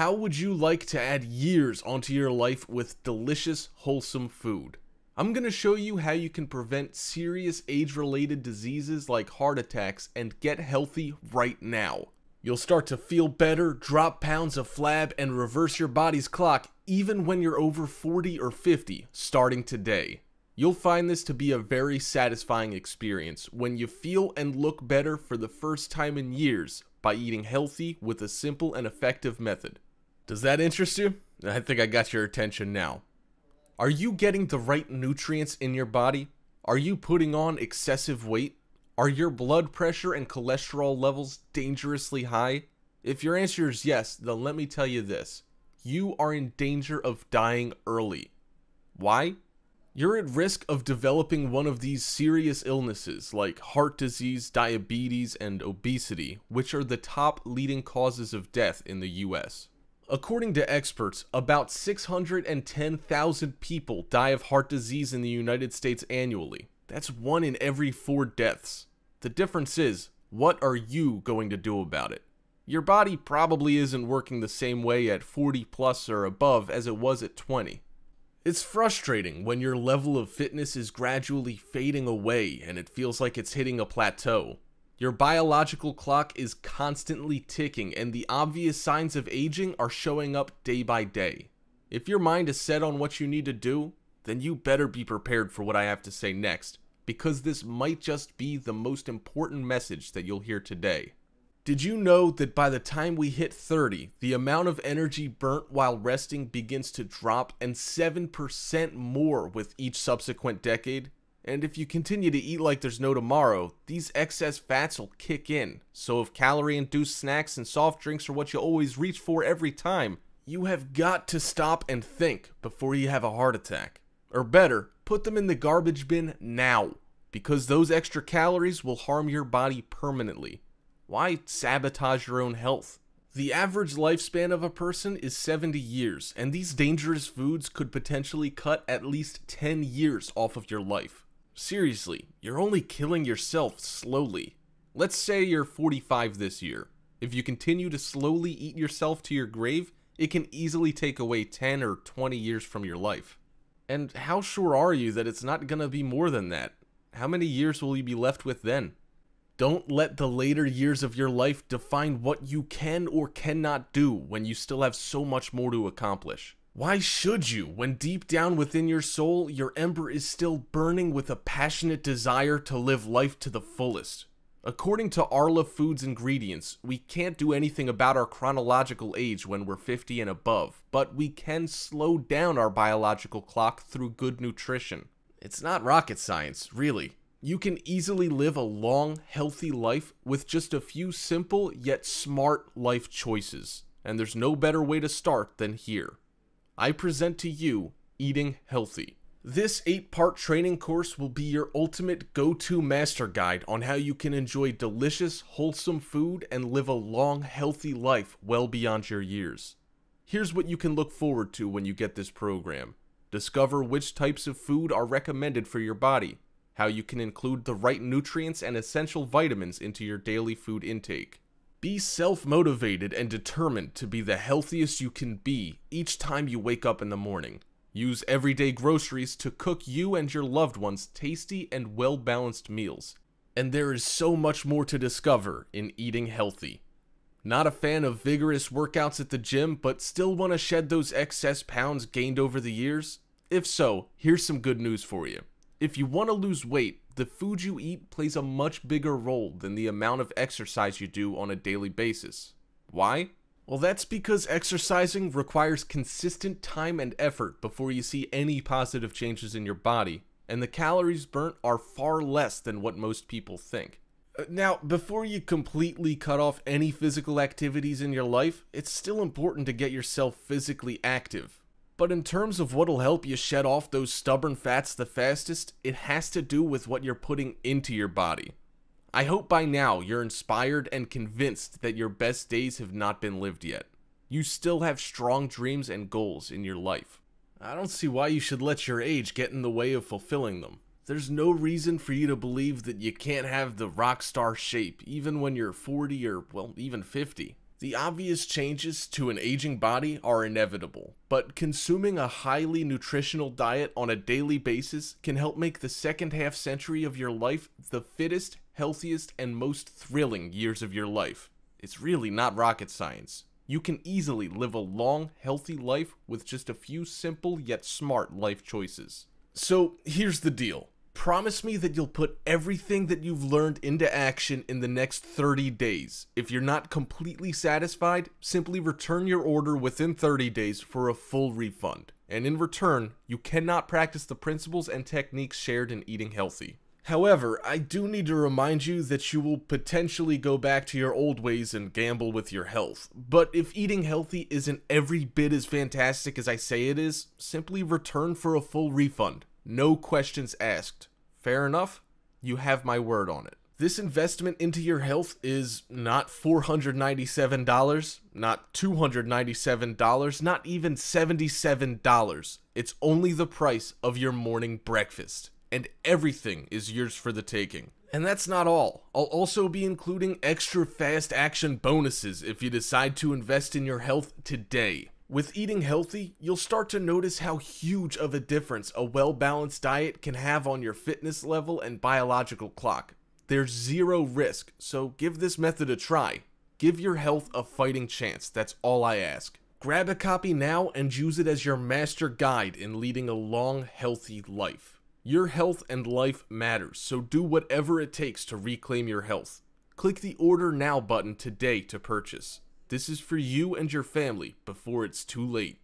How would you like to add years onto your life with delicious, wholesome food? I'm going to show you how you can prevent serious age-related diseases like heart attacks and get healthy right now. You'll start to feel better, drop pounds of flab, and reverse your body's clock even when you're over 40 or 50, starting today. You'll find this to be a very satisfying experience when you feel and look better for the first time in years by eating healthy with a simple and effective method. Does that interest you? I think I got your attention now. Are you getting the right nutrients in your body? Are you putting on excessive weight? Are your blood pressure and cholesterol levels dangerously high? If your answer is yes, then let me tell you this. You are in danger of dying early. Why? You're at risk of developing one of these serious illnesses like heart disease, diabetes, and obesity, which are the top leading causes of death in the US. According to experts, about 610,000 people die of heart disease in the United States annually. That's 1 in every 4 deaths. The difference is, what are you going to do about it? Your body probably isn't working the same way at 40 plus or above as it was at 20. It's frustrating when your level of fitness is gradually fading away and it feels like it's hitting a plateau. Your biological clock is constantly ticking and the obvious signs of aging are showing up day by day. If your mind is set on what you need to do, then you better be prepared for what I have to say next, because this might just be the most important message that you'll hear today. Did you know that by the time we hit 30, the amount of energy burnt while resting begins to drop and 7% more with each subsequent decade? And if you continue to eat like there's no tomorrow, these excess fats will kick in. So if calorie-induced snacks and soft drinks are what you always reach for every time, you have got to stop and think before you have a heart attack. Or better, put them in the garbage bin now, because those extra calories will harm your body permanently. Why sabotage your own health? The average lifespan of a person is 70 years, and these dangerous foods could potentially cut at least 10 years off of your life. Seriously, you're only killing yourself slowly. Let's say you're 45 this year. If you continue to slowly eat yourself to your grave, it can easily take away 10 or 20 years from your life. And how sure are you that it's not gonna be more than that? How many years will you be left with then? Don't let the later years of your life define what you can or cannot do when you still have so much more to accomplish. Why should you, when deep down within your soul, your ember is still burning with a passionate desire to live life to the fullest? According to Arla Foods Ingredients, we can't do anything about our chronological age when we're 50 and above, but we can slow down our biological clock through good nutrition. It's not rocket science, really. You can easily live a long, healthy life with just a few simple yet smart life choices, and there's no better way to start than here. I present to you Eating Healthy. This 8-part training course will be your ultimate go-to master guide on how you can enjoy delicious, wholesome food and live a long, healthy life well beyond your years. Here's what you can look forward to when you get this program. Discover which types of food are recommended for your body, how you can include the right nutrients and essential vitamins into your daily food intake. Be self-motivated and determined to be the healthiest you can be each time you wake up in the morning. Use everyday groceries to cook you and your loved ones tasty and well-balanced meals. And there is so much more to discover in Eating Healthy. Not a fan of vigorous workouts at the gym, but still want to shed those excess pounds gained over the years? If so, here's some good news for you. If you want to lose weight, the food you eat plays a much bigger role than the amount of exercise you do on a daily basis. Why? Well, that's because exercising requires consistent time and effort before you see any positive changes in your body, and the calories burnt are far less than what most people think. Now, before you completely cut off any physical activities in your life, it's still important to get yourself physically active. But in terms of what'll help you shed off those stubborn fats the fastest, it has to do with what you're putting into your body. I hope by now you're inspired and convinced that your best days have not been lived yet. You still have strong dreams and goals in your life. I don't see why you should let your age get in the way of fulfilling them. There's no reason for you to believe that you can't have the rock star shape even when you're 40 or, well, even 50. The obvious changes to an aging body are inevitable, but consuming a highly nutritional diet on a daily basis can help make the second half century of your life the fittest, healthiest, and most thrilling years of your life. It's really not rocket science. You can easily live a long, healthy life with just a few simple yet smart life choices. So here's the deal. Promise me that you'll put everything that you've learned into action in the next 30 days. If you're not completely satisfied, simply return your order within 30 days for a full refund. And in return, you cannot practice the principles and techniques shared in eating healthy. However, I do need to remind you that you will potentially go back to your old ways and gamble with your health. But if eating healthy isn't every bit as fantastic as I say it is, simply return for a full refund. No questions asked. Fair enough? You have my word on it. This investment into your health is not $497, not $297, not even $77. It's only the price of your morning breakfast. And everything is yours for the taking. And that's not all. I'll also be including extra fast action bonuses if you decide to invest in your health today. With eating healthy, you'll start to notice how huge of a difference a well-balanced diet can have on your fitness level and biological clock. There's zero risk, so give this method a try. Give your health a fighting chance, that's all I ask. Grab a copy now and use it as your master guide in leading a long, healthy life. Your health and life matters, so do whatever it takes to reclaim your health. Click the Order Now button today to purchase. This is for you and your family before it's too late.